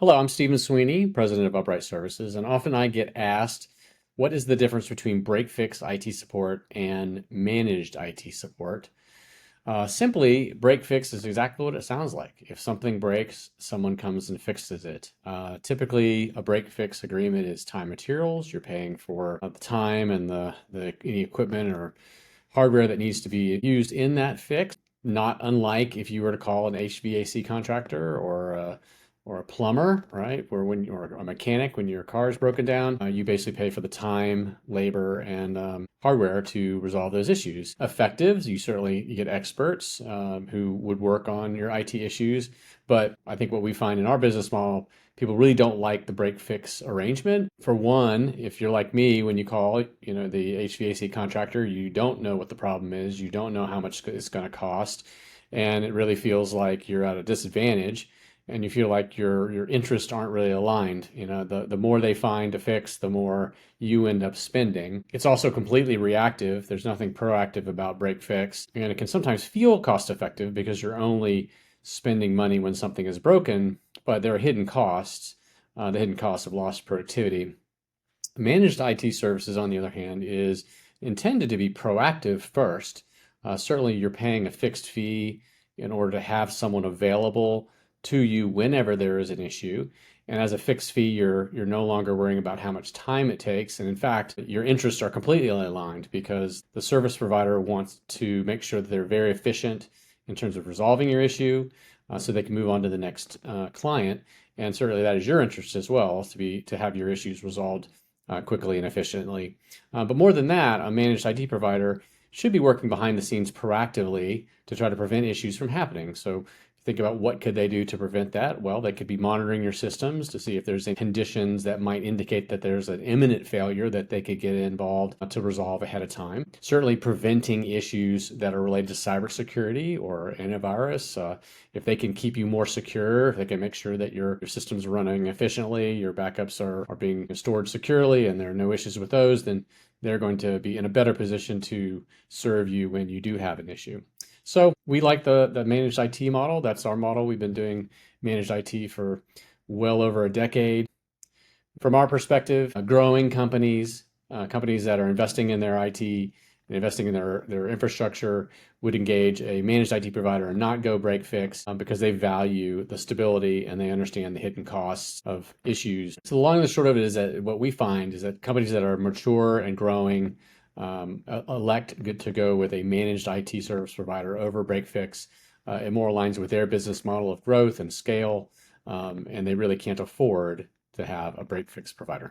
Hello, I'm Stephen Sweeney, president of Uprite Services, and often I get asked, what is the difference between break fix IT support and managed IT support? Simply, break fix is exactly what it sounds like. If something breaks, someone comes and fixes it. Typically, a break fix agreement is time materials. You're paying for the time and any equipment or hardware that needs to be used in that fix. Not unlike if you were to call an HVAC contractor or a plumber, right? Or a mechanic when your car is broken down, you basically pay for the time, labor, and hardware to resolve those issues. Effectives, you get experts who would work on your IT issues. But I think what we find in our business model, people really don't like the break fix arrangement. For one, if you're like me, when you call, the HVAC contractor, you don't know what the problem is, you don't know how much it's going to cost, and it really feels like you're at a disadvantage and you feel like your interests aren't really aligned. The more they find to fix, the more you end up spending. It's also completely reactive. There's nothing proactive about break fix, and it can sometimes feel cost effective because you're only spending money when something is broken, but there are hidden costs, the hidden costs of lost productivity. Managed IT services, on the other hand, is intended to be proactive first. Certainly, you're paying a fixed fee in order to have someone available to you whenever there is an issue. And as a fixed fee, you're no longer worrying about how much time it takes. And in fact, your interests are completely aligned because the service provider wants to make sure that they're very efficient in terms of resolving your issue, so they can move on to the next client. And certainly that is your interest as well, to have your issues resolved quickly and efficiently. But more than that, a managed IT provider should be working behind the scenes proactively to try to prevent issues from happening. So think about what could they do to prevent that. Well, they could be monitoring your systems to see if there's any conditions that might indicate that there's an imminent failure that they could get involved to resolve ahead of time. Certainly preventing issues that are related to cybersecurity or antivirus. If they can keep you more secure, if they can make sure that your systems are running efficiently, your backups are being stored securely, and there are no issues with those, then they're going to be in a better position to serve you when you do have an issue. So we like the managed IT model. That's our model. We've been doing managed IT for well over a decade. From our perspective, growing companies, companies that are investing in their IT and investing in their infrastructure would engage a managed IT provider and not go break fix because they value the stability and they understand the hidden costs of issues. So the long and the short of it is that what we find is that companies that are mature and growing elect to go with a managed IT service provider over break fix. It more aligns with their business model of growth and scale, and they really can't afford to have a break fix provider.